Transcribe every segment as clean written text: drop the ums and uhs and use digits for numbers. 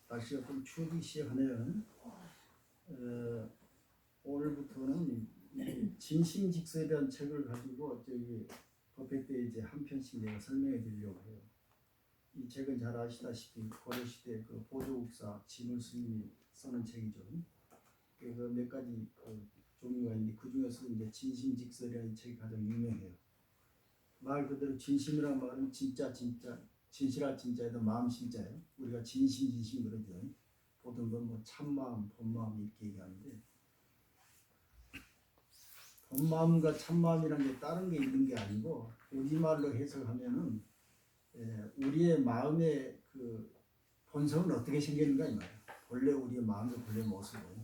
날씨가 좀 추워지기 시작하네요. 오늘부터는 진심직서에 대한 책을 가지고 저기 법회 때 이제 한 편씩 내가 설명해 드리려고 해요. 이 책은 잘 아시다시피 고려시대 그 보조국사 진울 스님이 쓰는 책이죠. 그 몇 가지 종류가 있는데 그 중에서 이제 진심직서라는 책이 가장 유명해요. 말 그대로 진심이란 말은 진짜 진실할 진짜에다 마음 진짜예요. 우리가 진심 그러죠. 보통 건 뭐 참마음, 본마음 이렇게 얘기하는데 본마음과 참마음이라는 게 다른 게 있는 게 아니고 우리말로 해석하면은 우리의 마음의 그 본성은 어떻게 생겼는가 이 말이에요. 본래 우리의 마음의 본래 모습은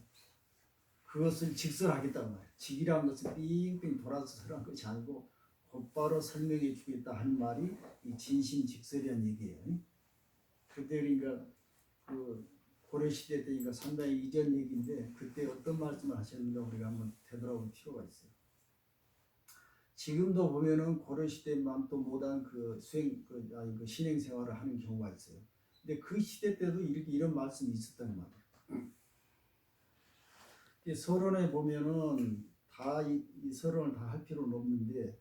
그것을 직설하겠다는 말이에요. 직이라는 것은 삥삥 돌아서 설한 것이 아니고 곧바로 설명해 주겠다 하는 말이 이 진심직설이라는 얘기예요. 그때 그러니까 그 고려시대 때니까 상당히 이전 얘기인데 그때 어떤 말씀을 하셨는가 우리가 한번 되돌아볼 필요가 있어요. 지금도 보면은 고려시대만 또 못한 그 신행 생활을 하는 경우가 있어요. 근데 그 시대 때도 이런 말씀이 있었단 말이에요. 서론에 보면은 다 이 서론을 다 할 필요는 없는데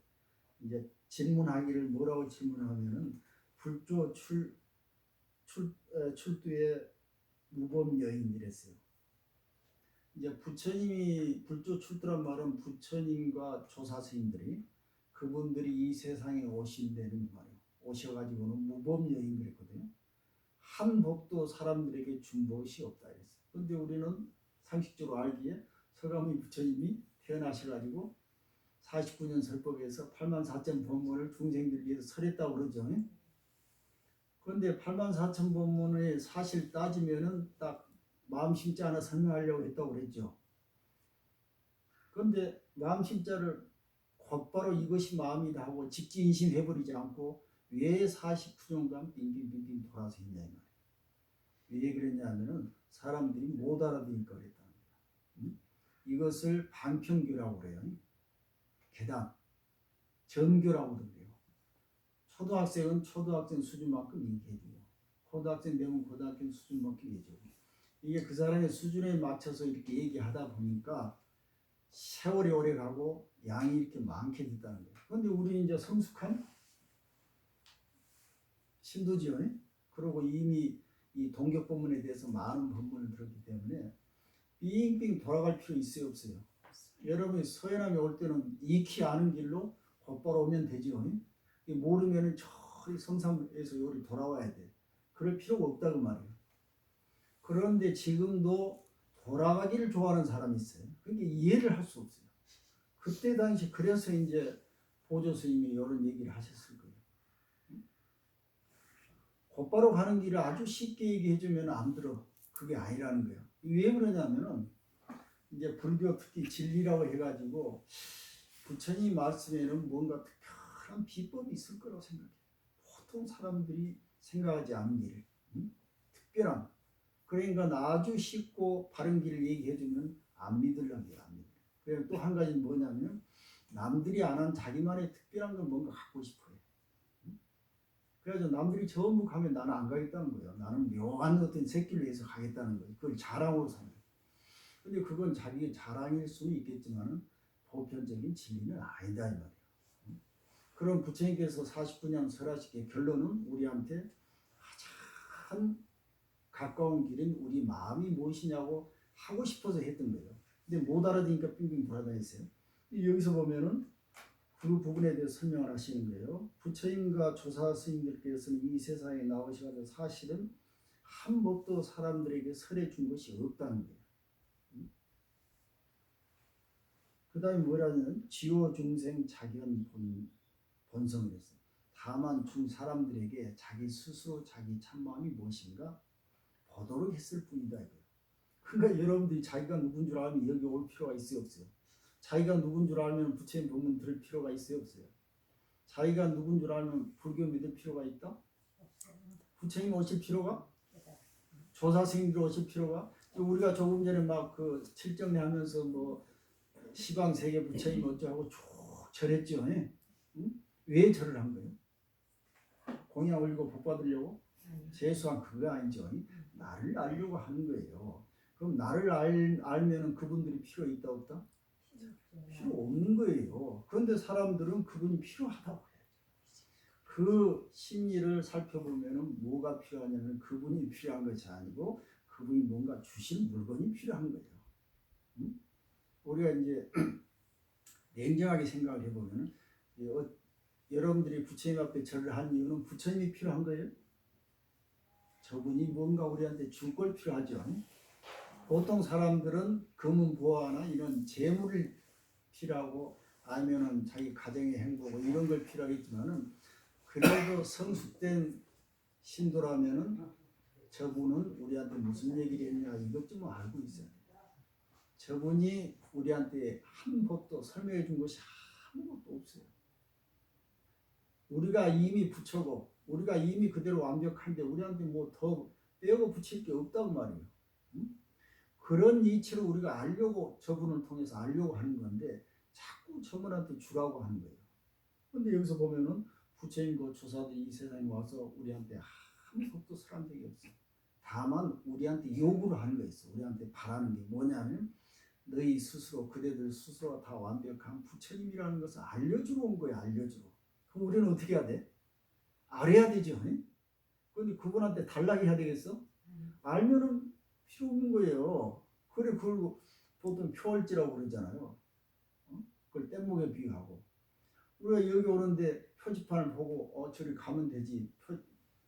이제 질문하기를 뭐라고 질문하면은 불조 출두의 무법 여인이랬어요. 이제 부처님이 불조 출두란 말은 부처님과 조사 스님들이 그분들이 이 세상에 오신다는 말이에요. 오셔가지고는 무법 여인 그랬거든요. 한 법도 사람들에게 준 것이 없다 그랬어요. 그런데 우리는 상식적으로 알기에 서가모니 부처님이 태어나셔가지고 49년 설법에서 84,000 법문을 중생들 위해서 설했다고 그러죠. 그런데 84,000 법문의 사실 따지면은 딱 마음심자 하나 설명하려고 했다고 그랬죠. 그런데 마음심자를 곧바로 이것이 마음이다 하고 직지인심해버리지 않고 왜 49년간 빙빙빙빙 돌아서 했냐 이 말이에요. 왜 그랬냐면은 사람들이 못 알아듣니까 그랬다는 거예요. 이것을 반평교라고 그래요. 계단, 전교라고도 그래요. 초등학생은 초등학생 수준만큼 얘기해줘요. 고등학생 되면 고등학생 수준만큼 얘기해줘요. 이게 그 사람의 수준에 맞춰서 이렇게 얘기하다 보니까 세월이 오래 가고 양이 이렇게 많게 됐다는 거예요. 그런데 우리는 이제 성숙한 신도지요. 그리고 이미 이 동격 법문에 대해서 많은 법문을 들었기 때문에 빙빙 돌아갈 필요 있어요, 없어요? 여러분이 서해남에 올 때는 익히 아는 길로 곧바로 오면 되죠. 모르면은 저리 성산에서 여기 돌아와야 돼. 그럴 필요가 없다고 말이에요. 그런데 지금도 돌아가기를 좋아하는 사람이 있어요. 그게 이해를 할 수 없어요. 그때 당시 그래서 이제 보조 스님이 이런 얘기를 하셨을 거예요. 곧바로 가는 길을 아주 쉽게 얘기해 주면 안 들어. 그게 아니라는 거예요. 왜 그러냐면은 이제 불교 특히 진리라고 해가지고 부처님 말씀에는 뭔가 특별한 비법이 있을 거라고 생각해요. 보통 사람들이 생각하지 않는 길, 특별한. 그러니까 아주 쉽고 바른 길을 얘기해주면 안 믿으려고 해요. 안 믿어요. 그리고 또 한 가지는 뭐냐면 남들이 안 한 자기만의 특별한 걸 뭔가 갖고 싶어요. 그래서 남들이 전부 가면 나는 안 가겠다는 거예요. 나는 묘한 어떤 새끼를 위해서 가겠다는 거예요. 그걸 자랑으로 삼아요. 근데 그건 자기의 자랑일 수는 있겠지만 보편적인 진리는 아니다 이 말이에요. 그럼 부처님께서 49년 설하시기에 결론은 우리한테 가장 가까운 길은 우리 마음이 무엇이냐고 하고 싶어서 했던 거예요. 근데 못 알아듣니까 빙빙 돌아다녔어요. 여기서 보면은 그 부분에 대해서 설명을 하시는 거예요. 부처님과 조사 스님들께서는 이 세상에 나오셔서 사실은 한 법도 사람들에게 설해 준 것이 없다는 거예요. 그 다음에 뭐라냐면 지호 중생 자견 본성을 했어요. 다만 사람들에게 자기 스스로 자기 참마음이 무엇인가 보도록 했을 뿐이다 이거예요. 그러니까 여러분들이 자기가 누군 줄 알면 여기 올 필요가 있어요 없어요? 자기가 누군 줄 알면 부처님 법문 들을 필요가 있어요 없어요? 자기가 누군 줄 알면 불교 믿을 필요가 있다? 부처님 오실 필요가? 조사 스님들 오실 필요가? 우리가 조금 전에 막 그 칠정리 하면서 뭐 시방 세계 부처님 어쩌고 쭉 절했죠. 응? 왜 절을 한 거예요? 공양 올리고 복 받으려고? 재수한 그거 아니죠. 나를 알려고 하는 거예요. 그럼 나를 알면은 그분들이 필요 있다 없다? 필요 없는 거예요. 그런데 사람들은 그분이 필요하다고 해요. 그 심리를 살펴보면은 뭐가 필요하냐면 그분이 필요한 것이 아니고 그분이 뭔가 주실 물건이 필요한 거예요. 응? 우리가 이제 냉정하게 생각을 해보면 여러분들이 부처님 앞에 절을 한 이유는 부처님이 필요한 거예요. 저분이 뭔가 우리한테 줄 걸 필요하죠. 보통 사람들은 금은 보화나 이런 재물을 필요하고 아니면은 자기 가정의 행복 이런 걸 필요하겠지만은 그래도 성숙된 신도라면은 저분은 우리한테 무슨 얘기를 했냐 이것 좀 알고 있어야 돼요. 저분이 우리한테 한 법도 설명해 준 것이 아무것도 없어요. 우리가 이미 부처고 우리가 이미 그대로 완벽한데 우리한테 뭐 더 빼고 붙일 게 없다고 말이에요. 응? 그런 이치로 우리가 알려고 저분을 통해서 알려고 하는 건데 자꾸 저분한테 주라고 하는 거예요. 근데 여기서 보면은 부처님과 조사들이 이 세상에 와서 우리한테 아무것도 설한 적이 없어요. 다만 우리한테 요구를 하는 거 있어. 우리한테 바라는 게 뭐냐면 너희 스스로 그대들 스스로가 다 완벽한 부처님이라는 것을 알려주러 온 거야. 알려주러. 그럼 우리는 어떻게 해야 돼? 알아야 되죠. 근데 그분한테 달라고 해야 되겠어? 알면은 필요 없는 거예요. 그래 그걸 보통 표월지라고 그러잖아요. 그걸 뗏목에 비유하고 우리가 여기 오는데 표지판을 보고 저리 가면 되지.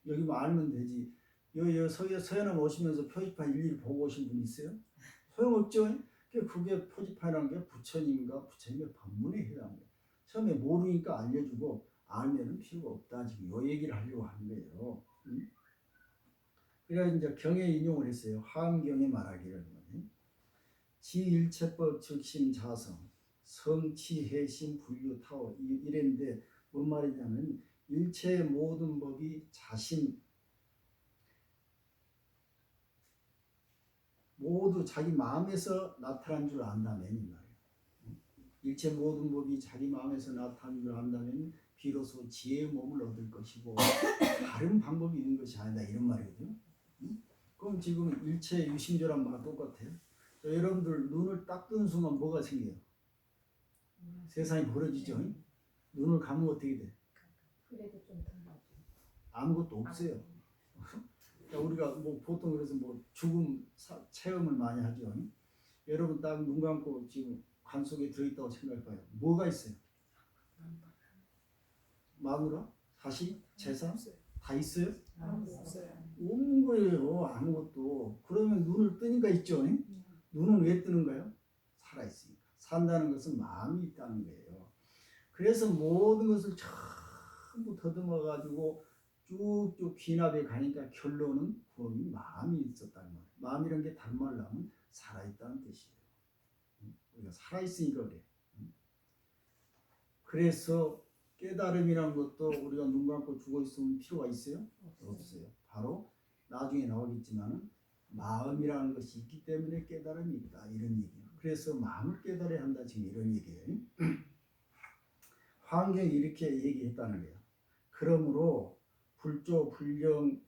여기만 알면 되지. 여기 서연암 오시면서 표지판 일일이 보고 오신 분 있어요? 소용없죠. 그게 표지판이라는 게 부처님과 부처님의 법문에 해당해요. 처음에 모르니까 알려주고 알면은 필요가 없다. 지금 요 얘기를 하려고 하는 거예요. 그래서 이제 경에 인용을 했어요. 화엄경에 말하기를 지일체법 즉심 자성 성치해심 불유타오 이랬는데 뭔 말이냐면 일체의 모든 법이 자신 모두 자기 마음에서 나타난 줄 안다면 이 말이에요. 일체 모든 법이 자기 마음에서 나타난 줄 안다면 비로소 지혜의 몸을 얻을 것이고 다른 방법이 있는 것이 아니다 이런 말이거든요. 그럼 지금 일체 유심조란 말 똑같아요. 여러분들 눈을 딱 뜨는 순간 뭐가 생겨요? 세상이 벌어지죠. 눈을 감으면 어떻게 돼? 그래도 좀 덜하죠. 아무것도 없어요. 우리가 뭐 보통 그래서 뭐 죽음 체험을 많이 하죠. 여러분 딱 눈 감고 지금 관 속에 들어있다고 생각해봐요. 뭐가 있어요? 마누라? 사시? 재산? 다 있어요? 없어요. 없는 거예요. 아무것도. 그러면 눈을 뜨니까 있죠. 눈은 왜 뜨는가요? 살아있으니까. 산다는 것은 마음이 있다는 거예요. 그래서 모든 것을 전부 더듬어 가지고 쭉쭉 귀납에 가니까 결론은 그놈이 마음이 있었다는 말이에요. 마음이란 게 다른 말로 하면 살아있다는 뜻이에요. 우리가 살아있으니까 그래. 그래서 깨달음이란 것도 우리가 눈 감고 죽어 있으면 필요가 있어요? 없어요. 바로 나중에 나오겠지만은 마음이라는 것이 있기 때문에 깨달음이 있다 이런 얘기예요. 그래서 마음을 깨달아야 한다 지금 이런 얘기예요. 환경이 이렇게 얘기했다는 거예요. 그러므로 불조 불경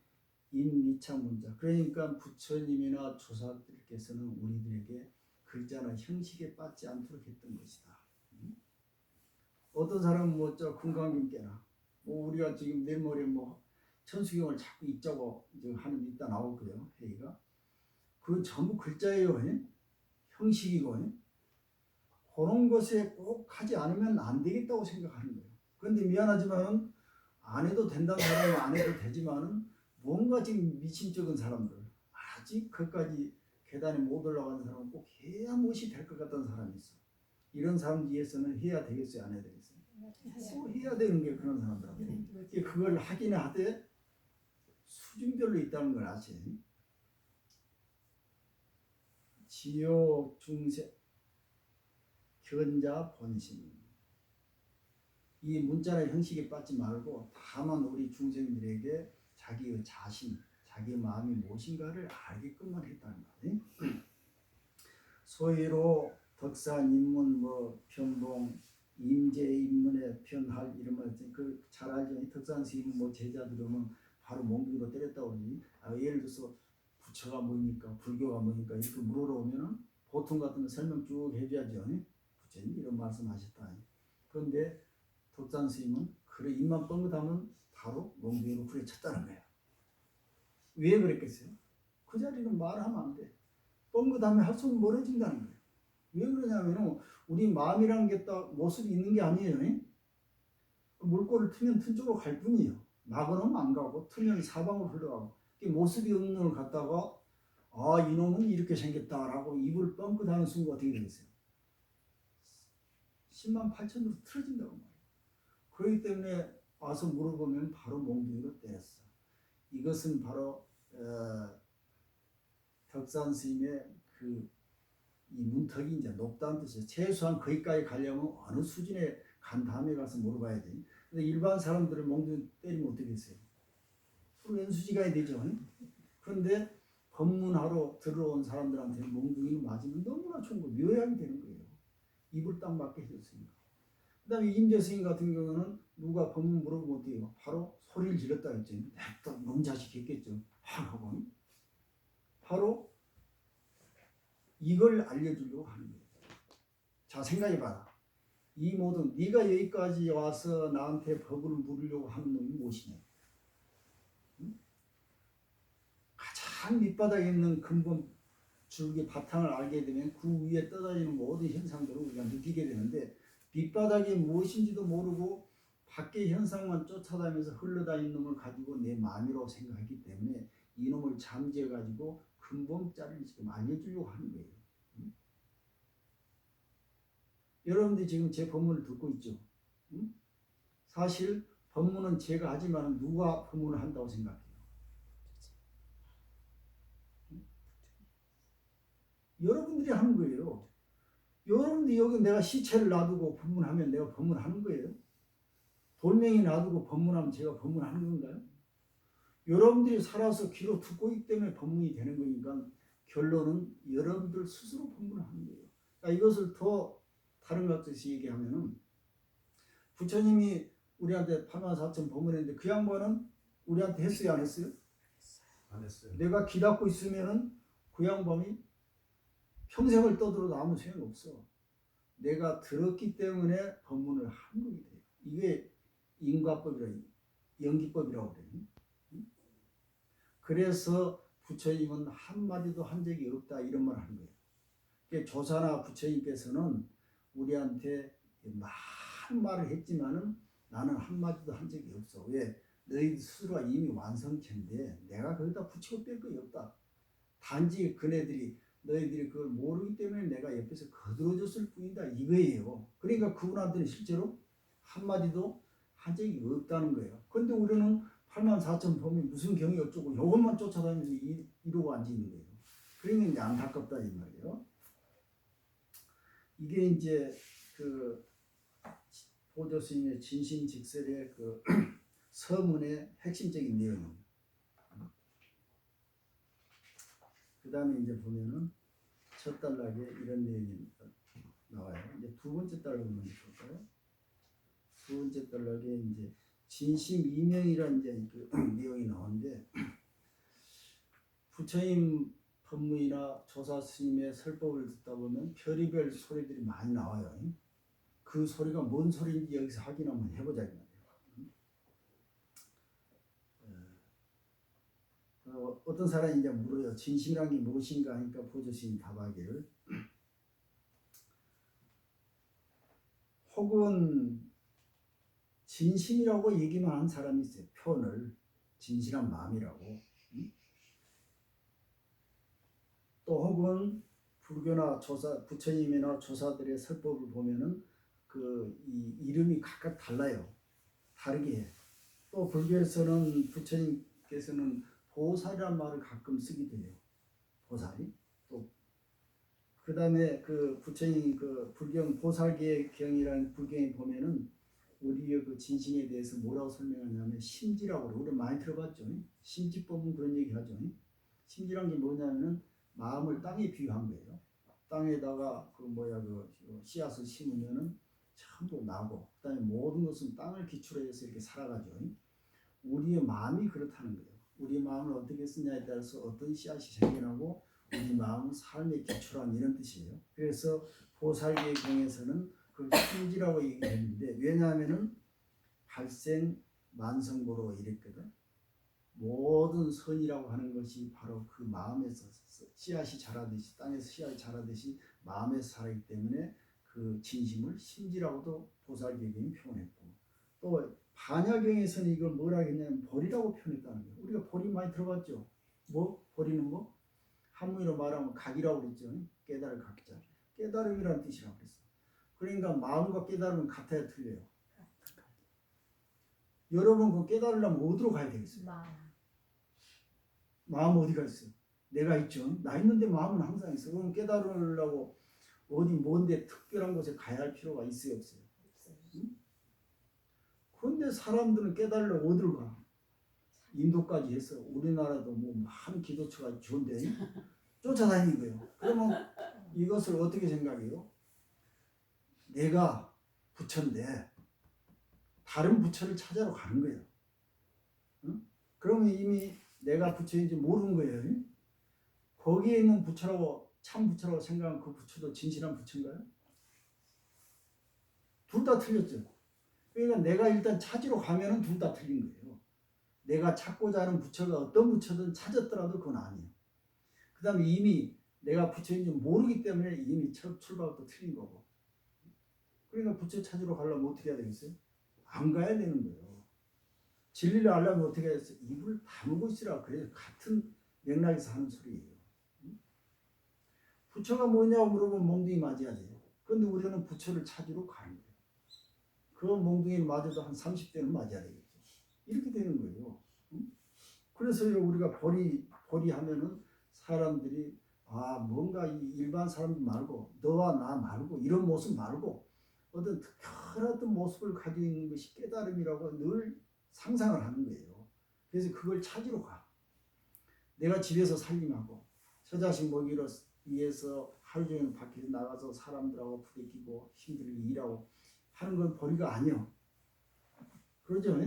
인미창문자 그러니까 부처님이나 조사들께서는 우리들에게 글자나 형식에 빠지지 않도록 했던 것이다. 어떤 사람은 뭐저 금강경 깨나 뭐 우리가 지금 내 머리에 뭐 천수경을 자꾸 읽자고 하는 이따 나올 거예요. 회의가 그건 전부 글자예요. 형식이고 그런 것에 꼭 하지 않으면 안 되겠다고 생각하는 거예요. 그런데 미안하지만 안 해도 된다는 사람은 안 해도 되지만은 뭔가 지금 미심쩍은 사람들 아직 그까지 계단에 못 올라가는 사람은 꼭 해야 무엇이 될 것 같다는 사람이 있어. 이런 사람 뒤에서는 해야 되겠어요, 안 해야 되겠어요? 꼭 해야 되는 게 그런 사람들한테 그걸 하기는 하되 수준별로 있다는 걸 아세요? 지요 중세 견자 본심 이 문자나 형식에 빠지지 말고 다만 우리 중생들에게 자기의 자신, 자기 마음이 무엇인가를 알게끔만 했다는 거예요. 소위로 덕산, 인문, 뭐 편봉 임재 인문에 편할 이러면 그잘 알죠. 덕산 스님 뭐 제자들 오면 바로 몽둥이로 때렸다고 그러지. 예를 들어서 부처가 뭐니까 불교가 뭐니까 이렇게 물어오면은 보통 같은 거 설명 쭉 해줘야죠. 부처님 이런 말씀하셨다. 그런데 덕산 스님은 그래 입만 뻥긋하면 바로 몽둥이로 후려쳤다는 거예요. 왜 그랬겠어요? 그 자리는 말하면 안 돼. 뻥긋하면 할수록 멀어진다는 거예요. 왜 그러냐면 우리 마음이라는 게 딱 모습이 있는 게 아니에요. 물꼬를 트면 튼 쪽으로 갈 뿐이에요. 막으면 안 가고 트면 사방으로 흘러가고 모습이 없는 걸 갖다가 아 이놈은 이렇게 생겼다라고 입을 뻥끗하는 순간 어떻게 되겠어요? 10만 8천으로 틀어진다고 말이에요. 그렇기 때문에 와서 물어보면 바로 몽둥이로 때렸어. 이것은 바로 덕산 스님의 이 문턱이 이제 높다는 뜻이에요. 최소한 거기까지 가려면 어느 수준에 간 다음에 가서 물어봐야 돼. 근데 일반 사람들은 몽둥이 때리면 어떻게 했어요? 서로 연수지 가야 되죠. 그런데 법문하러 들어온 사람들한테 몽둥이를 맞으면 너무나 좋은 거, 묘약이 되는 거예요. 입을 딱 맞게 해줬으니까. 그 다음에 임재 스님 같은 경우는 누가 법문 물어보면 어떻게 해요? 바로 소리를 질렀다 했죠. 또 놈자식 했겠죠. 하고 바로 이걸 알려주려고 하는 거예요. 자 생각해봐라. 이 모든 네가 여기까지 와서 나한테 법을 물으려고 하는 놈이 무엇이냐. 가장 밑바닥에 있는 근본 줄기 바탕을 알게 되면 그 위에 떠다니는 모든 현상들을 우리가 느끼게 되는데 밑바닥이 무엇인지도 모르고 밖의 현상만 쫓아다니면서 흘러다니는 놈을 가지고 내 마음이라고 생각했기 때문에 이놈을 잠재가지고 근본자를 지금 알려주려고 하는 거예요. 여러분들이 지금 제 법문을 듣고 있죠. 사실 법문은 제가 하지만 누가 법문을 한다고 생각해요? 여러분들이 하는 거예요. 여러분들이 여기 내가 시체를 놔두고 법문하면 내가 법문하는 거예요? 돌멩이 놔두고 법문하면 제가 법문하는 건가요? 여러분들이 살아서 귀로 듣고 있기 때문에 법문이 되는 거니까 결론은 여러분들 스스로 법문하는 거예요. 그러니까 이것을 더 다른 것 같이 얘기하면은 부처님이 우리한테 84,000 법문했는데 그 양반은 우리한테 했어요, 안 했어요? 안 했어요. 내가 귀 닫고 있으면은 그 양반이 평생을 떠들어도 아무 소용없어. 내가 들었기 때문에 법문을 한 거게 돼요. 이게 인과법이라, 연기법이라고 그래요. 그래서 부처님은 한마디도 한 적이 없다 이런 말을 하는 거예요. 그러니까 조사나 부처님께서는 우리한테 많은 말을 했지만은 나는 한마디도 한 적이 없어. 왜? 너희 스스로가 이미 완성체인데 내가 거기다 붙이고 뺄 것이 없다. 단지 그네들이 너희들이 그걸 모르기 때문에 내가 옆에서 거들어줬을 뿐이다 이거예요. 그러니까 그분한테는 실제로 한마디도 한 적이 없다는 거예요. 그런데 우리는 84,000 보면 무슨 경이 어쩌고 이것만 쫓아다니면서 이러고 앉아있는 거예요. 그러니까 이제 안타깝다 이 말이에요. 이게 이제 그 보조 스님의 진심직설의 그 서문의 핵심적인 내용입니다. 그 다음에 이제 보면은 첫 단락에 이런 내용이 나와요. 이제 두 번째 단락을 먼저 볼까요? 두 번째 단락에 이제 진심 이명이라는 이제 그 내용이 나오는데 부처님 법문이나 조사 스님의 설법을 듣다 보면 별의별 소리들이 많이 나와요. 그 소리가 뭔 소리인지 여기서 확인 한번 해보자 이 말이에요. 어떤 사람이 이제 물어요. 진심이란 게 무엇인가 하니까 보조스님 답하기를 혹은 진심이라고 얘기만 하는 사람이 있어요. 표현을 진실한 마음이라고. 또 혹은 불교나 조사, 부처님이나 조사들의 설법을 보면은 이 이름이 각각 달라요. 다르게 해. 또 불교에서는 부처님께서는 보살이란 말을 가끔 쓰기도 해요. 보살이. 또 그 다음에 그 부처님 그 불경 보살계의 경이라는 불경에 보면은 우리의 그 진심에 대해서 뭐라고 설명하냐면 심지라고 그래요. 우리 많이 들어봤죠. 심지법은 그런 얘기 하죠. 심지란 게 뭐냐면은 마음을 땅에 비유한 거예요. 땅에다가 그 씨앗을 심으면은 전부 나고 그다음에 모든 것은 땅을 기초로 해서 이렇게 살아가죠. 우리의 마음이 그렇다는 거예요. 우리 마음을 어떻게 쓰냐에 따라서 어떤 씨앗이 생겨나고 우리 마음은 삶의 기초란 이런 뜻이에요. 그래서 보살계의 경에서는 그걸 심지라고 얘기했는데 왜냐하면은 발생 만성보로 이랬거든. 모든 선이라고 하는 것이 바로 그 마음에서 씨앗이 자라듯이 땅에서 씨앗이 자라듯이 마음에서 자라기 때문에 그 진심을 심지라고도 보살계경이 표현했고 또 반야경에서는 이걸 뭐라 했냐면 벌이라고 표현했다는 거예요. 우리가 벌이 많이 들어봤죠. 뭐 벌이는 뭐 한문으로 말하면 각이라고 그랬죠. 깨달을 각자. 깨달음이라는 뜻이라고 그랬어. 그러니까 마음과 깨달음은 같아야 틀려요. 여러분 그 깨달으려면 어디로 가야 되겠어요? 마음 어디가 있어요? 내가 있죠. 나 있는데 마음은 항상 있어. 그럼 깨달으려고 어디 뭔데 특별한 곳에 가야 할 필요가 있어요, 없어요? 응? 그런데 사람들은 깨달으려고 어디로 가? 인도까지 해서 우리나라도 뭐 많은 기도처가 좋은데 쫓아다니는 거예요. 그러면 이것을 어떻게 생각해요? 내가 부처인데 다른 부처를 찾아러 가는 거예요. 응? 그러면 이미 내가 부처인지 모르는 거예요. 거기에 있는 부처라고 참 부처라고 생각하면 그 부처도 진실한 부처인가요? 둘 다 틀렸죠. 그러니까 내가 일단 찾으러 가면은 둘 다 틀린 거예요. 내가 찾고자 하는 부처가 어떤 부처든 찾았더라도 그건 아니에요. 그 다음에 이미 내가 부처인지 모르기 때문에 이미 출발부터 틀린 거고. 그러니까 부처 찾으러 가려면 어떻게 해야 되겠어요? 안 가야 되는 거예요. 진리를 알려면 어떻게 해야 되겠어요? 입을 다물고 있으라. 그래서 같은 맥락에서 하는 소리예요. 부처가 뭐냐고 물어보면 몽둥이 맞아야 돼요. 그런데 우리는 부처를 찾으러 가는 거예요. 그 몽둥이를 맞아도 한 30대는 맞아야 되겠죠. 이렇게 되는 거예요. 그래서 우리가 벌이 하면은 사람들이 뭔가 이 일반 사람들 말고 너와 나 말고 이런 모습 말고 어떤 특별한 모습을 가지고 있는 것이 깨달음이라고 늘 상상을 하는 거예요. 그래서 그걸 찾으러 가. 내가 집에서 살림하고 저 자식 먹이러 위해서 하루 종일 밖에 나가서 사람들하고 부대끼고 힘들게 일하고 하는 건 벌이가 아니요. 그러죠?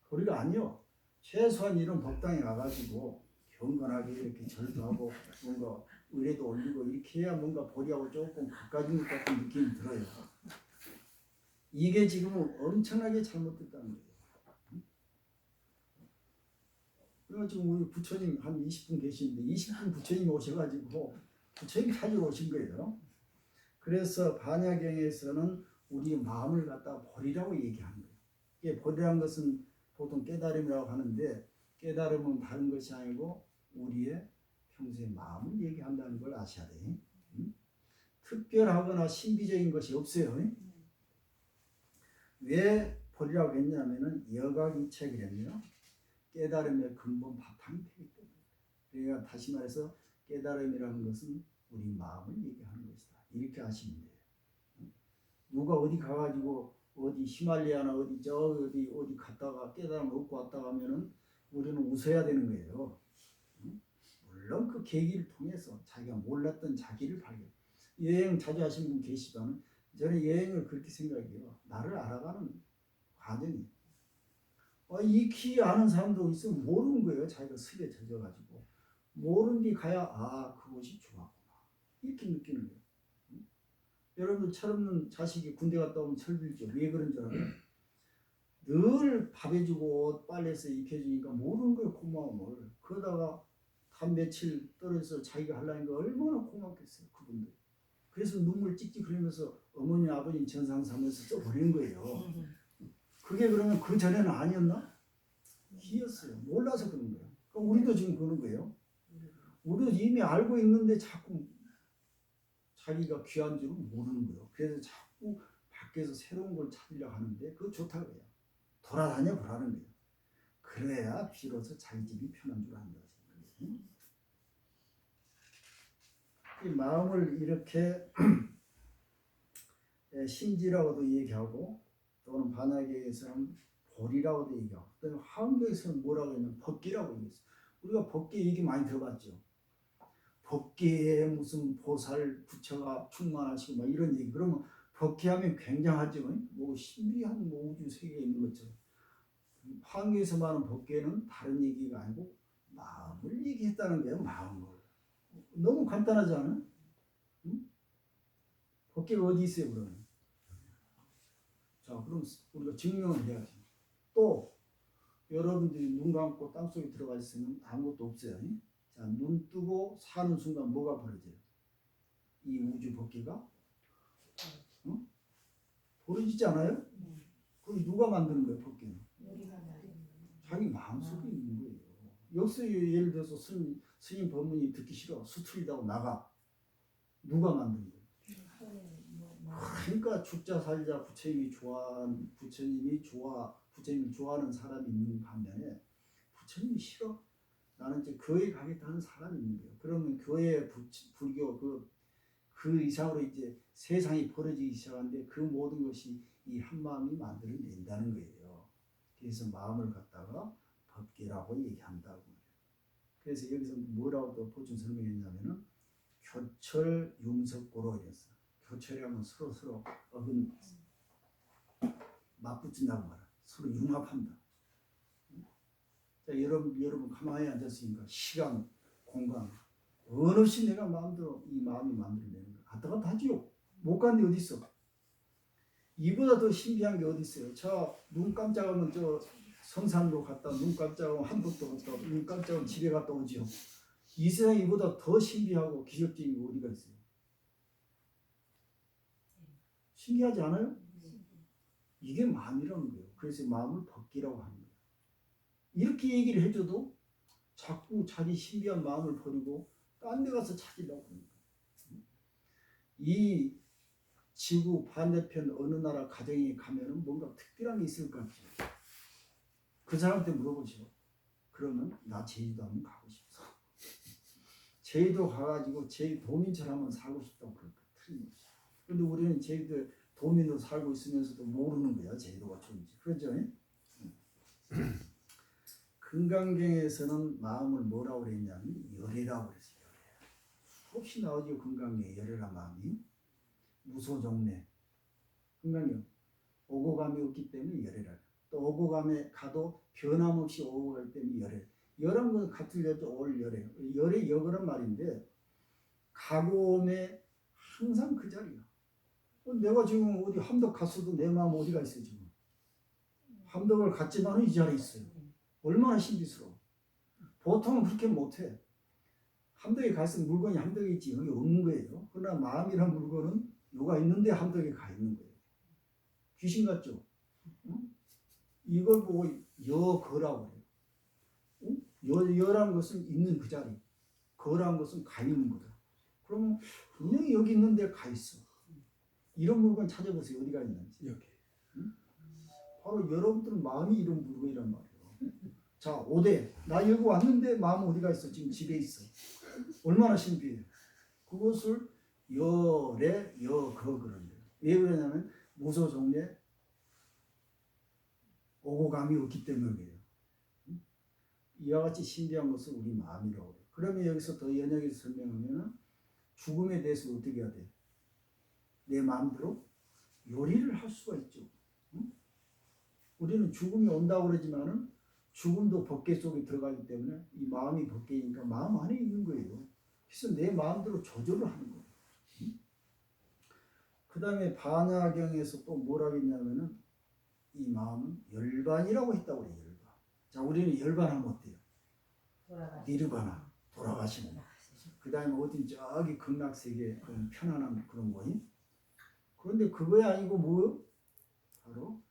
벌이가 아니요. 최소한 이런 법당에 가가지고 경건하게 이렇게 절도 하고 뭔가 의례도 올리고 이렇게 해야 뭔가 벌이하고 조금 가까워진 것 같은 느낌이 들어요. 이게 지금 엄청나게 잘못됐다는 거예요. 그래서 지금 우리 부처님 한 20분 계시는데 20분 부처님이 오셔가지고 부처님 찾으러 오신 거예요. 그래서 반야경에서는 우리 마음을 갖다가 벌이라고 얘기하는 거예요. 이게 벌이라는 것은 보통 깨달음이라고 하는데 깨달음은 다른 것이 아니고 우리의 평소의 마음을 얘기한다는 걸 아셔야 돼요. 특별하거나 신비적인 것이 없어요. 왜 벌이라고 했냐면은 여각이책이라며 깨달음의 근본 바탕이 되기 때문에. 그러니까 다시 말해서 깨달음이라는 것은 우리 마음을 얘기하는 것이다. 이렇게 아시면 돼요. 누가 어디 가가지고 어디 히말라야나 어디 갔다가 깨달음을 얻고 왔다 가면은 우리는 웃어야 되는 거예요. 물론 그 계기를 통해서 자기가 몰랐던 자기를 발견. 여행 자주 하신 분 계시다면 저는 여행을 그렇게 생각해요. 나를 알아가는 과정이. 익히 아는 사람도 있으면 모르는 거예요. 자기가 습에 젖어가지고 모르는 데 가야 그것이 좋았구나 이렇게 느끼는 거예요. 여러분들 철없는 자식이 군대 갔다 오면 철들죠. 왜 그런 줄 알아요? 늘 밥 해주고 옷 빨래해서 입혀주니까 모르는 거예요. 고마움을. 그러다가 한 며칠 떨어져서 자기가 하려니까 얼마나 고맙겠어요. 그분들. 그래서 눈물 찍찍 흘리면서 어머니 아버님 전상 삼아서 써버리는 거예요. 그게 그러면 그 전에는 아니었나? 희였어요. 몰라서 그런 거예요. 그러니까 우리도 지금 그런 거예요. 우리도 이미 알고 있는데 자꾸 자기가 귀한 줄은 모르는 거예요. 그래서 자꾸 밖에서 새로운 걸 찾으려고 하는데 그거 좋다고 해요. 돌아다녀 보라는 거예요. 그래야 비로소 자기 집이 편한 줄 안다. 이 마음을 이렇게 심지라고도 얘기하고 또는 반야경에서는 볼이라고도 얘기하고 또 화엄경에서는 뭐라고 했냐면 법계라고 얘기했어요. 우리가 법계 얘기 많이 들어봤죠. 법계에 무슨 보살 부처가 충만하시고 막 이런 얘기. 그러면 법계하면 굉장하죠. 뭐 신비한 뭐 우주 세계에 있는 것처럼. 환경에서 말하는 법계는 다른 얘기가 아니고 마음을 얘기했다는 거예요. 마음을. 너무 간단하지 않아요? 응? 법계가 어디 있어요 그러면? 자 그럼 우리가 증명을 해야지. 또 여러분들이 눈 감고 땅속에 들어가 있으면 아무것도 없어요. 자, 눈 뜨고 사는 순간 뭐가 벌어져요? 이 우주 법계가 응? 벌어지지 않아요? 그럼 누가 만드는 거예요 법계는? 자기 마음속에 있는 거예요. 여기서 예를 들어서 스님 법문이 듣기 싫어 수틀리다고 나가. 누가 만든 거예요? 그러니까 죽자 살자 부처님이 좋아하는 사람이 있는 반면에 부처님이 싫어. 나는 이제 교회 가겠다 하는 사람이 있는 거예요. 그러면 교회 불교 그 이상으로 이제 세상이 벌어지기 시작하는데 그 모든 것이 이 한 마음이 만들어낸다는 거예요. 그래서 마음을 갖다가 법계라고 얘기한다고. 그래서 여기서 뭐라고 또 보충 설명했냐면은 교철 융석고로 이랬어. 교철이라면 서로 맞붙인다고 말이야. 서로 융합한다. 자, 여러분 가만히 앉았으니까 시간, 공간 어느 없이 내가 마음대로 이 마음이 만들어내는 거야. 갔다 갔다 하지요. 못 가는 데 어디 있어? 이보다 더 신비한 게 어디 있어요? 저 눈 깜짝하면 저 성산으로 갔다 눈 깜짝하면 한복도 갔다 눈 깜짝하면 집에 갔다 오지요. 이 세상에 이보다 더 신비하고 기적적인 게 어디가 있어요? 신기하지 않아요? 이게 마음이라는 거예요. 그래서 마음을 법기라고 하는 거예요. 이렇게 얘기를 해줘도 자꾸 자기 신비한 마음을 버리고 딴 데 가서 찾으려고 합니다. 이 지구 반대편 어느 나라 가정에 가면은 뭔가 특별한 게 있을 것 같아요. 그 사람한테 물어보시오. 그러면 나 제주도 한번 가고 싶어. 제주도 가가지고 제주 도민처럼 한번 살고 싶다고 그럴 거야. 틀림없이. 근데 우리는 제주도 도민으로 살고 있으면서도 모르는 거야. 제주도가 좋은지. 그렇죠? 금강경에서는 마음을 뭐라고 그랬냐면 열이라고 그랬어요. 수없이 나오죠. 금강경에 열이란 마음이. 무소정례. 금강경. 오고 감이 없기 때문에 열이라. 또 오고 감에 가도 변함없이 오고 가기 때문에 열애. 열한 건 같은 여자 올 열애. 열의 역이란 말인데 가고 오매 항상 그 자리야. 내가 지금 어디 함덕 갔어도 내 마음 어디가 있어 지금. 함덕을 갔지만 이 자리에 있어요. 얼마나 신비스러워. 보통은 그렇게 못해. 함덕에 갔으면 물건이 함덕에 있지 여기 없는 거예요. 그러나 마음이란 물건은 요가 있는데 함덕에 가 있는 거예요. 귀신 같죠? 응? 이걸 보고 여거라고 해요. 응? 여라는 것은 있는 그 자리, 거라는 것은 가 있는 거다. 그러면 분명히 여기 있는데 가 있어. 이런 물건 찾아보세요. 어디가 있는지. 여기. 응? 바로 여러분들은 마음이 이런 물건이란 말이에요. 자, 5대. 나 여기 왔는데 마음 어디가 있어? 지금 집에 있어. 얼마나 신비해요. 그것을 여래, 여거 그런 거예요. 왜 그러냐면 무소정례 오고 감이 없기 때문에 그래요. 이와 같이 신비한 것은 우리 마음이라고 해요. 그러면 여기서 더 연역해서 설명하면 죽음에 대해서 어떻게 해야 돼? 내 마음대로 요리를 할 수가 있죠. 응? 우리는 죽음이 온다고 그러지만은 죽음도 법계 속에 들어가기 때문에 이 마음이 법계니까 마음 안에 있는 거예요. 그래서 내 마음대로 조절을 하는 거예요. 응? 그 다음에 반야경에서 또 뭐라고 했냐면은 이 마음은 열반이라고 했다고 그래요. 열반. 자, 우리는 열반하면 어때요? 니르바나, 돌아가시는. 그 다음에 어딘 저기 극락세계 그런 편안한 그런 거임. 그런데 그거야 아니고 뭐? 바로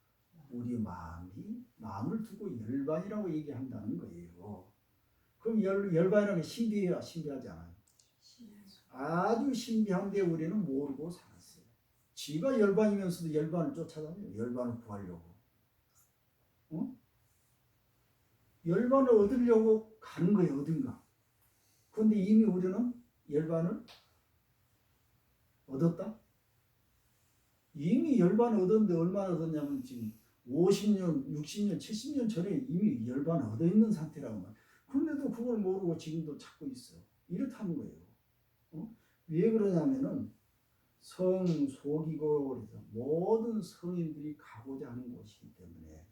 우리 마음을 두고 열반이라고 얘기한다는 거예요. 그럼 열반이라는 게 신비해야 신비하지 않아요? 아주 신비한데 우리는 모르고 살았어요. 지가 열반이면서도 열반을 쫓아다녀요. 열반을 구하려고. 어? 열반을 얻으려고 가는 거예요. 어딘가. 그런데 이미 우리는 열반을 얻었다? 이미 열반을 얻었는데 얼마나 얻었냐면 지금 50년, 60년, 70년 전에 이미 열반을 얻어 있는 상태라고 말. 그런데도 그걸 모르고 지금도 찾고 있어요. 이렇다는 거예요. 어? 왜 그러냐면은 성속이고 그래서 모든 성인들이 가고자 하는 곳이기 때문에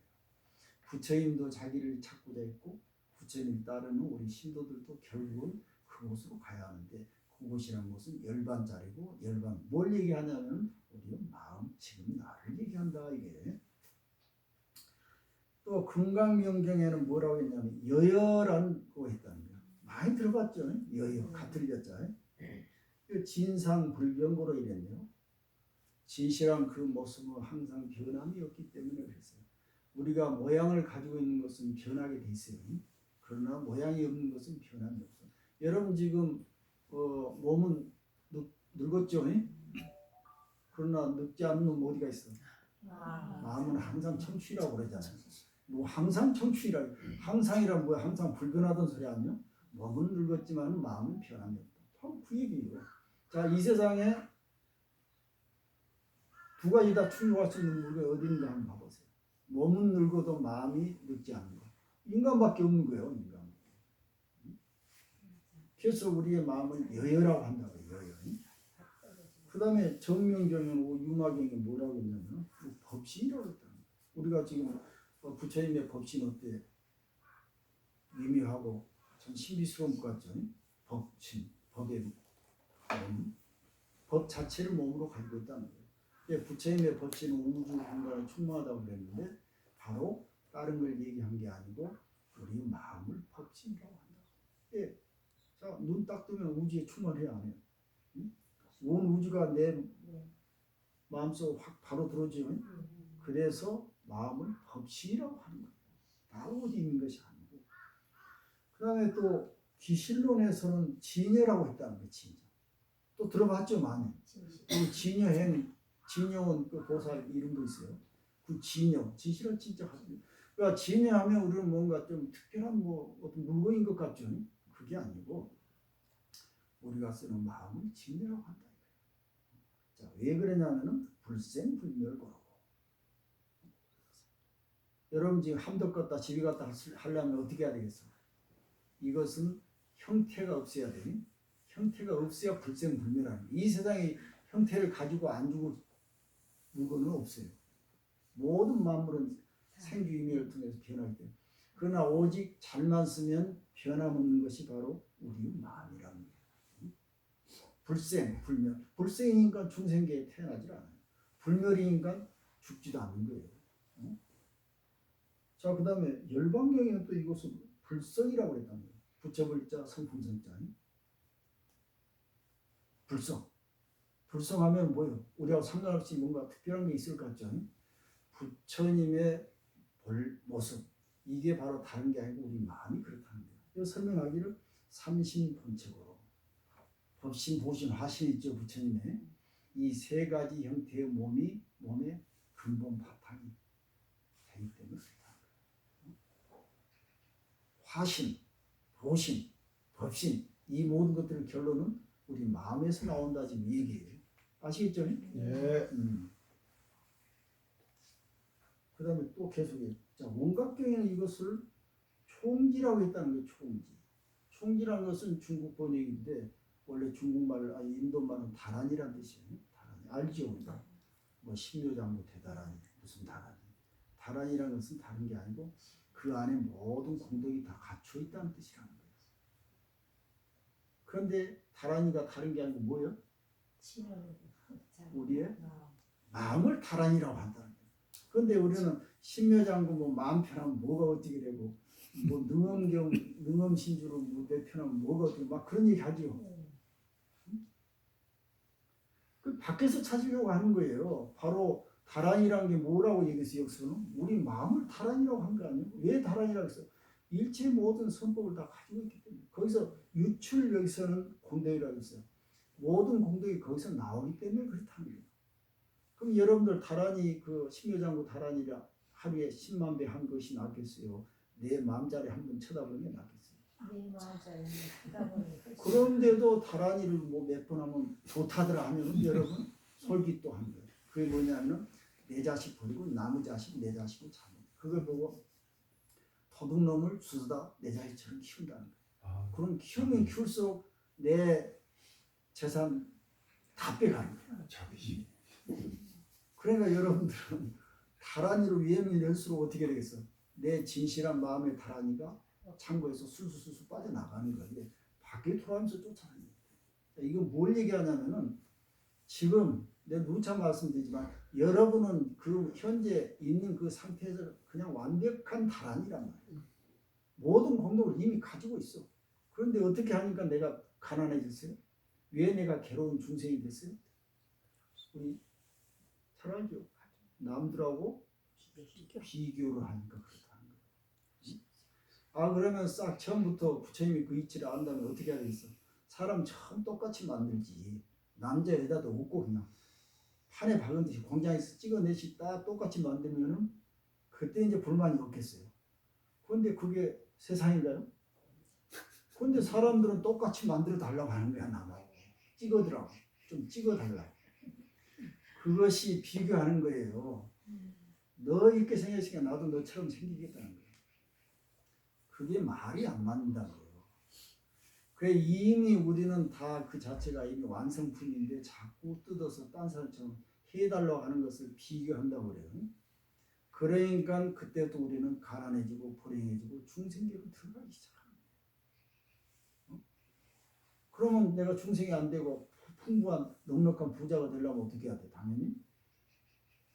부처님도 자기를 찾고자 했고 부처님을 따르는 우리 신도들도 결국은 그곳으로 가야 하는데 그곳이라는 것은 열반자리고 열반 뭘 얘기하냐면 우리 마음 지금 나를 얘기한다 이게. 또 금강명경에는 뭐라고 했냐면 여여라고 했다는 거예요. 많이 들어봤죠? 여여 같은 여자. 진상불변고로 이랬네요. 진실한 그 모습은 항상 변함이 없기 때문에 그랬어요. 우리가 모양을 가지고 있는 것은 변하게 돼 있어요. 그러나 모양이 없는 것은 변함이 없어요. 여러분 지금 몸은 늙었죠? 그러나 늙지 않는 놈 어디가 있어? 마음은 항상 청취라고 그러잖아요. 뭐 항상 청취라 항상이란 뭐야? 항상 불변하던 소리 아니요? 몸은 늙었지만 마음은 변함이 없다. 바로 그 얘기예요. 자, 이 세상에 두 가지 다 충족할 수 있는 물건이 어디 있는가 한번 봐보세요. 몸은 늙어도 마음이 늙지 않는 거. 인간밖에 없는 거예요. 인간. 그래서 우리의 마음을 여여라고 한다고요. 여여. 그 다음에 정명경이고 유마경이 뭐라고 했냐면 법신이라고 했다는 거예요. 우리가 지금 부처님의 법신 어때? 미미하고 참 신비스러운 것 같죠? 법신, 법의 몸, 법 자체를 몸으로 가지고 있다는 거예요. 부처님의 법신은 우주 공간을 충만하다고 그랬는데 바로 다른 걸 얘기한 게 아니고 우리 마음을 법신이라고 한다. 예. 자, 눈 딱 뜨면 우주에 충만해야 안 해요. 온 우주가 내 마음속으로 확 바로 들어오죠. 그래서 마음을 법신이라고 하는 거예요. 바로 어디 있는 것이 아니고. 그 다음에 또 기실론에서는 진여라고 했다는 거예요. 진여. 또 들어봤죠, 많이. 그 진여행, 진여원 그 보살 이름도 있어요. 그 진여, 진실은 진짜 하죠. 그러니까 진여하면 우리는 뭔가 좀 특별한 뭐 어떤 물건인 것 같죠. 그게 아니고 우리가 쓰는 마음을 진여라고 한다. 자, 왜 그러냐면은 불생불멸고라고. 여러분 지금 함덕 갔다 집에 갔다 하려면 어떻게 해야 되겠어? 이것은 형태가 없어야 돼. 형태가 없어야 불생불멸하는. 이 세상에 형태를 가지고 안 주고 물건은 없어요. 모든 만물은 생주이멸을 통해서 변하기 때문에. 그러나 오직 잘만 쓰면 변함없는 것이 바로 우리 마음이라는 거예요. 불생, 불멸. 불생이니까 중생계에 태어나질 않아요. 불멸이니까 죽지도 않는 거예요. 자, 그 다음에 열반경에는 또 이것을 불성이라고 그랬다는 거예요. 부처불자, 성품성자. 불성. 불성하면 뭐예요? 우리하고 상관없이 뭔가 특별한 게 있을 것 같죠? 부처님의 모습. 이게 바로 다른 게 아니고 우리 마음이 그렇다는 거예요. 그래서 설명하기를 삼신본체고로 법신, 보신, 화신 있죠. 부처님의 이 세 가지 형태의 몸이 몸의 근본 바탕이 되기 때문에 그렇다는 거예요. 화신, 보신, 법신 이 모든 것들의 결론은 우리 마음에서 나온다 지금 얘기해요. 아시겠죠? 예. 그 다음에 또 계속해요. 자, 원각경에는 이것을 총지라고 했다는 거예요. 총지. 총지라는 것은 중국 번역인데 원래 중국말, 인도말은 다란이라는 뜻이에요. 다란이. 알죠? 우리가? 뭐 신묘장구 대다란이, 무슨 다란이. 다란이라는 것은 다른 게 아니고 그 안에 모든 공덕이 다 갖춰 있다는 뜻이라는 거예요. 그런데 다란이가 다른 게 아니고 뭐예요? 우리의 마음을 다란이라고 한다는 거예요. 그런데 우리는 신묘장구 뭐 마음 편하면 뭐가 어떻게 되고 뭐 능엄경, 능엄신주로 뭐 내 편하면 뭐가 어떻게 막 그런 얘기 하죠. 그 밖에서 찾으려고 하는 거예요. 바로 다란이라는 게 뭐라고 얘기했어요? 여기서는 우리 마음을 다란이라고 한 거 아니에요? 왜 다란이라고 했어요? 일체 모든 선법을 다 가지고 있기 때문에 거기서 유출 여기서는 공덕이라고 했어요. 모든 공덕이 거기서 나오기 때문에 그렇다는 거예요. 그럼 여러분들 다란이 그 신묘장구 다란이라 하루에 10만 배 한 것이 낫겠어요? 내 마음자리 한번 쳐다보는 게 낫겠어요? 내 마음자리 쳐다보는 게 그런데도 다란이를 뭐 몇 번 하면 좋다더라 하면 여러분 솔깃도 한 거예요. 그게 뭐냐면 내 자식 버리고 남의 자식 내 자식을 잡는 거예요. 그걸 보고 도둑놈을 주스다 내 자식처럼 키운다는 거예요. 그럼 키우면 키울수록 내 재산 다 빼가는 거야. 자비심. 그러니까 여러분들은 다란이로 위험이 될수록 어떻게 되겠어? 내 진실한 마음의 다란이가 창고에서 술술술 빠져나가는 거야. 이게 밖에 돌아가면서 쫓아다니는 거야. 이거 뭘 얘기하냐면은 지금 내가 누차 말씀드리지만 여러분은 그 현재 있는 그 상태에서 그냥 완벽한 다란이란 말이에요. 모든 공덕을 이미 가지고 있어. 그런데 어떻게 하니까 내가 가난해졌어요? 왜 내가 괴로운 중생이 됐어요? 우리 잘 알죠? 남들하고 비교를 하니까 그렇다는 거예요. 아 그러면 싹 처음부터 부처님이 그 이치를 안다면 어떻게 해야 되겠어? 사람 처음 똑같이 만들지. 남자 여자도 없고 그냥 판에 박은 듯이 공장에서 찍어내시 딱 똑같이 만들면은 그때 이제 불만이 없겠어요. 그런데 그게 세상인가요? 근데 사람들은 똑같이 만들어 달라고 하는 거야. 나만 찍어더라고. 좀 찍어달라고. 그것이 비교하는 거예요. 너 이렇게 생겼으니까 나도 너처럼 생기겠다는 거예요. 그게 말이 안 맞는다고요. 그래 이미 우리는 다 그 자체가 이미 완성품인데 자꾸 뜯어서 딴 사람처럼 해달라고 하는 것을 비교한다고 그래요. 그러니까 그때부터 우리는 가난해지고 불행해지고 중생계로 들어가기 시작합니다. 그러면 내가 중생이 안 되고 풍부한 넉넉한 부자가 되려면 어떻게 해야 돼? 당연히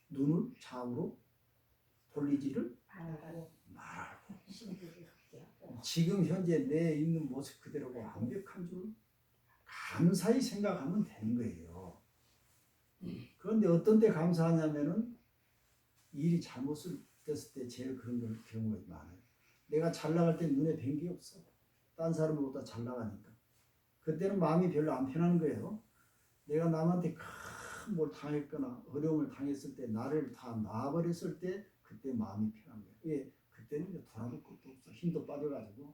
눈을 좌우로 돌리지를 말하고 말고 신들이 함께 하고 지금 현재 내 있는 모습 그대로가 완벽한 줄 감사히 생각하면 되는 거예요. 그런데 어떤 때 감사하냐면은 일이 잘못을 됐을 때 제일 그런 경우가 많아요. 내가 잘 나갈 때 눈에 뵌 게 없어. 딴 사람보다 잘 나가니까. 그때는 마음이 별로 안 편한 거예요. 내가 남한테 큰 뭘 당했거나 어려움을 당했을 때 나를 다 놔버렸을 때 그때 마음이 편한 거예요. 왜? 그때는 이제 돌아볼 것도 없어. 힘도 빠져가지고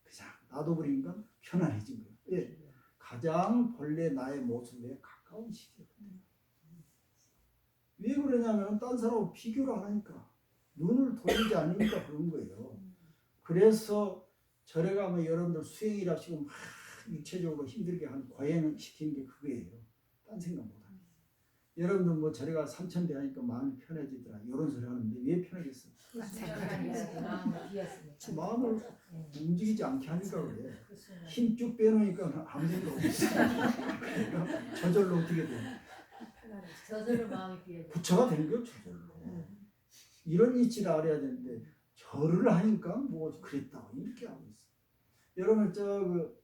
그냥 놔둬버리니까 편안해진 거예요. 왜? 가장 본래 나의 모습에 가까운 시기거든요. 왜 그러냐면 딴 사람하고 비교를 안 하니까 눈을 돌리지 않으니까 그런 거예요. 그래서 절에 가면 여러분들 수행이라시고 막 육체적으로 힘들게 한 과외는 시키는 게 그거예요. 딴 생각 못 하는. 여러분들 뭐 절에 가 삼천대 하니까 마음이 편해지더라. 이런 소리 하는데 왜 편하겠어? 마음을 비웠으니까 마음을 네. 움직이지 않게 하니까 그래. 그 순간 힘 쭉 빼놓으니까 아무 생각 없어. 그러니까 저절로 어떻게 돼? 저절로 마음이 비어 부처가 되는 거예요. 저절로. 이런 이치를 알아야 되는데 절을 하니까 뭐 그랬다고 이렇게 하고 있어. 여러분 그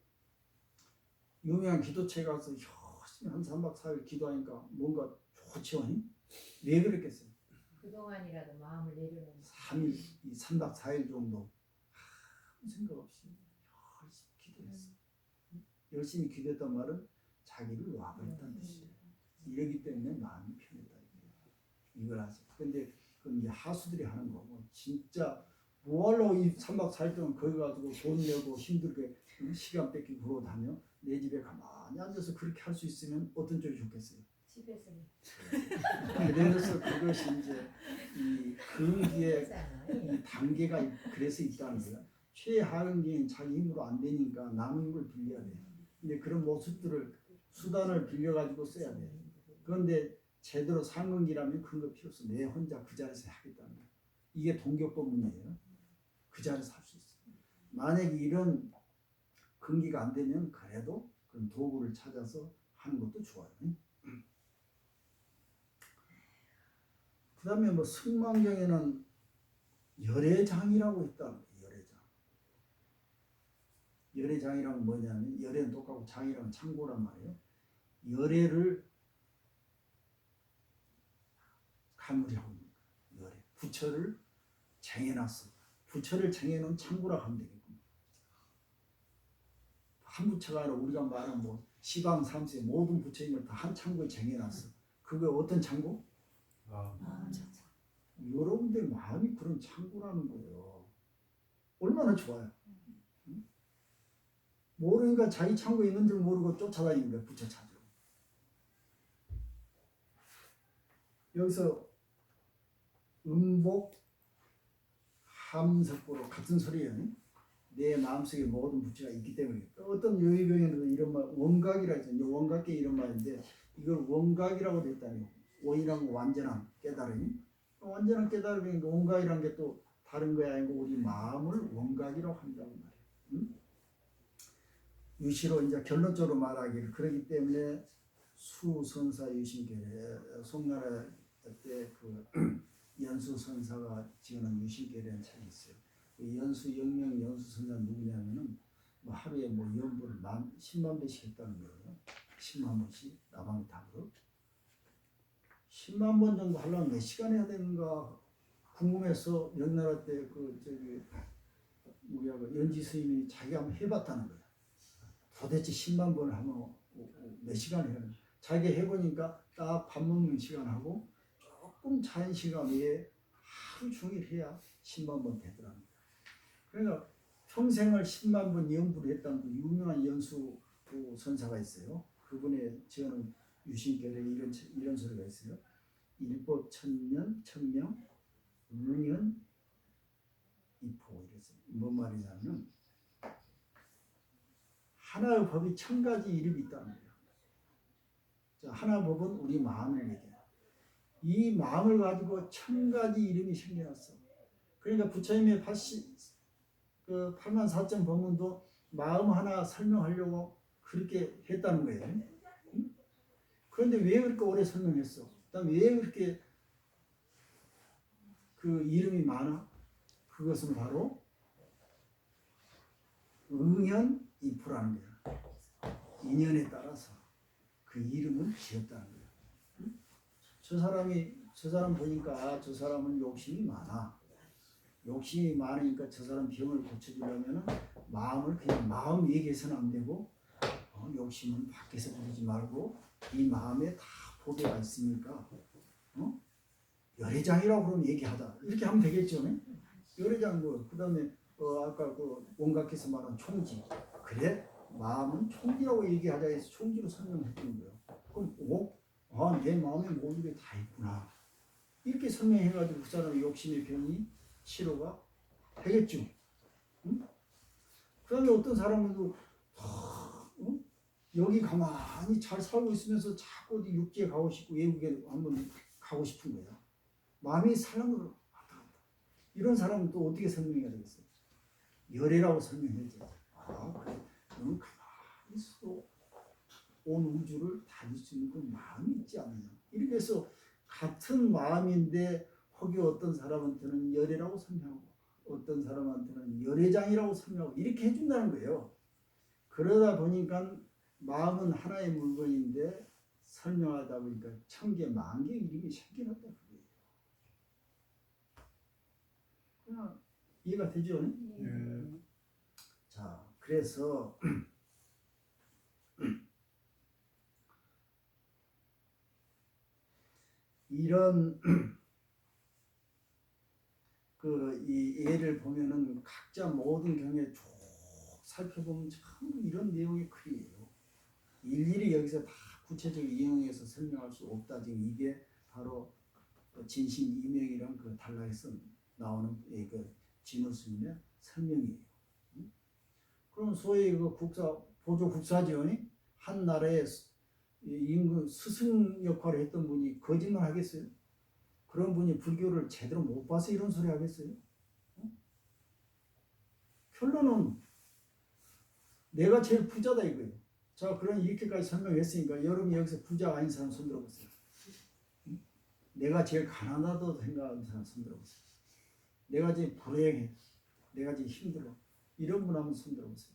유명한 기도체 가서 열심히 한 3박 4일 기도하니까 뭔가 좋죠. 왜 그랬겠어요? 그동안이라도 마음을 내려놓는 3일, 3박 4일 정도 아무 생각 없이 열심히 기도했어. 열심히 기도했단 말은 자기를 놔버렸다는 뜻이에요. 이러기 때문에 마음이 편했다. 이걸 하세요. 근데 그건 이제 하수들이 하는 거고 진짜 뭐하려고 이 3박 4일 동안 거기 가지고 돈 내고 힘들게 시간 뺏기고 그러고 다녀? 내 집에 가만히 앉아서 그렇게 할 수 있으면 어떤 쪽이 좋겠어요? 집에서 그래서 그것이 이제 이 근기의 이 단계가 그래서 있다는 거야. 최하근기는 자기 힘으로 안 되니까 남의 힘을 빌려야 돼. 근데 그런 모습들을 수단을 빌려가지고 써야 돼. 그런데 제대로 상근기라면 그런 거 필요 없어. 내 혼자 그 자리에서 하겠다는 거야. 이게 동격법문이에요. 그 자리에서 할 수 있어. 만약에 이런 근기가 안 되면 그래도 그런 도구를 찾아서 하는 것도 좋아요. 그 다음에 뭐 승망경에는 열애장이라고 있다는 거예요. 열애장. 열애장이란 뭐냐면 열애는 똑같고 장이란 창고란 말이에요. 열애를 가물이하고 있는 거예요. 열애. 부처를 쟁여놨어. 부처를 쟁여놓은 창고라고 하면 되겠군요. 한 부처가 아니라 우리가 말하는 뭐 시방 삼세 모든 부처님을 다 한 창고에 쟁여놨어. 그게 어떤 창고? 여러분들 마음이 그런 창고라는 거예요. 얼마나 좋아요. 응? 모르니까 자기 창고에 있는 줄 모르고 쫓아다니는 거야. 부처 찾으러. 여기서 음복 함석고로 같은 소리예요. 내 마음속에 모든 부처가 있기 때문에 어떤 요의병에는 이런 말 원각이라 해서 원각계 이런 말인데 이걸 원각이라고 됐다니. 원이란 건 완전한 깨달음이. 완전한 깨달음이니까 원각이란 게 또 다른 거야 아니고 우리 마음을 원각이라고 한다는 말이야. 응? 유시로 이제 결론적으로 말하기를 그러기 때문에 수선사 유신계례 송나라 때 그 연수선사가 지어놓은 유신계례라는 책이 있어요. 그 연수 영명 연수선사 누구냐면은 뭐 하루에 뭐 연부를 10만 배씩 했다는 거예요. 10만 번씩 나방 답으로 10만 번 정도 하려면 몇 시간 해야 되는가 궁금해서 명나라 때 그 저기 우리가 연지 스님이 자기가 한번 해봤다는 거야. 도대체 10만 번을 하면 몇 시간 해야 되나? 자기가 해보니까 딱 밥 먹는 시간하고 조금 자는 시간 외에 하루 종일 해야 10만 번 되더라는 거야. 그러니까 평생을 10만 번 연부를 했다는 그 유명한 연수 선사가 있어요. 그분의 지어놓은 유신결에 이런 소리가 있어요. 일법 천년 천명 응연 이포 이랬어요. 뭔 말이냐면 하나의 법이 1000가지 이름이 있다는 거예요. 자, 하나의 법은 우리 마음을 얘기해요. 이 마음을 가지고 1000가지 이름이 생겨났어. 그러니까 부처님의 84,000 법문도 마음 하나 설명하려고 그렇게 했다는 거예요. 응? 그런데 왜 그렇게 오래 설명했어? 그다음 왜 그렇게 그 이름이 많아? 그것은 바로 응연이프라는 거야. 인연에 따라서 그 이름을 지었다는 거야. 응? 저 사람 보니까 저 사람은 욕심이 많아. 욕심이 많으니까 저 사람 병을 고쳐주려면 마음을 그냥 마음 얘기해서는 안 되고 욕심은 밖에서 부리지 말고 이 마음에 다 보배가 있으니까 열애장이라고 그러면 얘기하자 이렇게 하면 되겠죠. 네? 열애장 그 다음에 아까 그 원각에서 말한 총지 그래 마음은 총지라고 얘기하자 해서 총지로 설명해 주는 거예요. 그럼 내 마음에 모든 게 다 있구나 이렇게 설명해가지고 그 사람의 욕심의 병이 치료가 되겠죠. 응? 그 다음에 어떤 사람은 여기 가만히 잘 살고 있으면서 자꾸 어디 육지에 가고 싶고 외국에 한번 가고 싶은 거야. 마음이 살랑거려 왔다 갔다. 이런 사람은 또 어떻게 설명해야 되겠어요? 열애라고 설명해야지. 그래. 너는 가만히 있어. 온 우주를 다닐 수 있는 그 마음이 있지 않느냐. 이렇게 해서 같은 마음인데 혹여 어떤 사람한테는 열애라고 설명하고 어떤 사람한테는 열애장이라고 설명하고 이렇게 해준다는 거예요. 그러다 보니까 마음은 하나의 물건인데 설명하다 보니까 1000개, 10,000개 이름이 생겨났다 그거예요. 그냥 이해가 되죠? 네. 자, 그래서 이런 이 예를 보면은 각자 모든 경에 쭉 살펴보면 참 이런 내용이 크리에요. 일일이 여기서 다 구체적으로 이용해서 설명할 수 없다. 지금 이게 바로 진심 이명이란 그 단락에서 나오는 그 진호스님의 설명이에요. 그럼 소위 그 보조 국사죠. 한 나라의 임금 스승 역할을 했던 분이 거짓말 하겠어요? 그런 분이 불교를 제대로 못 봐서 이런 소리 하겠어요? 결론은 내가 제일 부자다 이거예요. 자, 그럼 이렇게까지 설명했으니까 여러분이 여기서 부자가 아닌 사람 손 들어보세요. 내가 제일 가난하다고 생각하는 사람 손 들어보세요. 내가 제일 불행해. 내가 제일 힘들어. 이런 분 한번 손 들어보세요.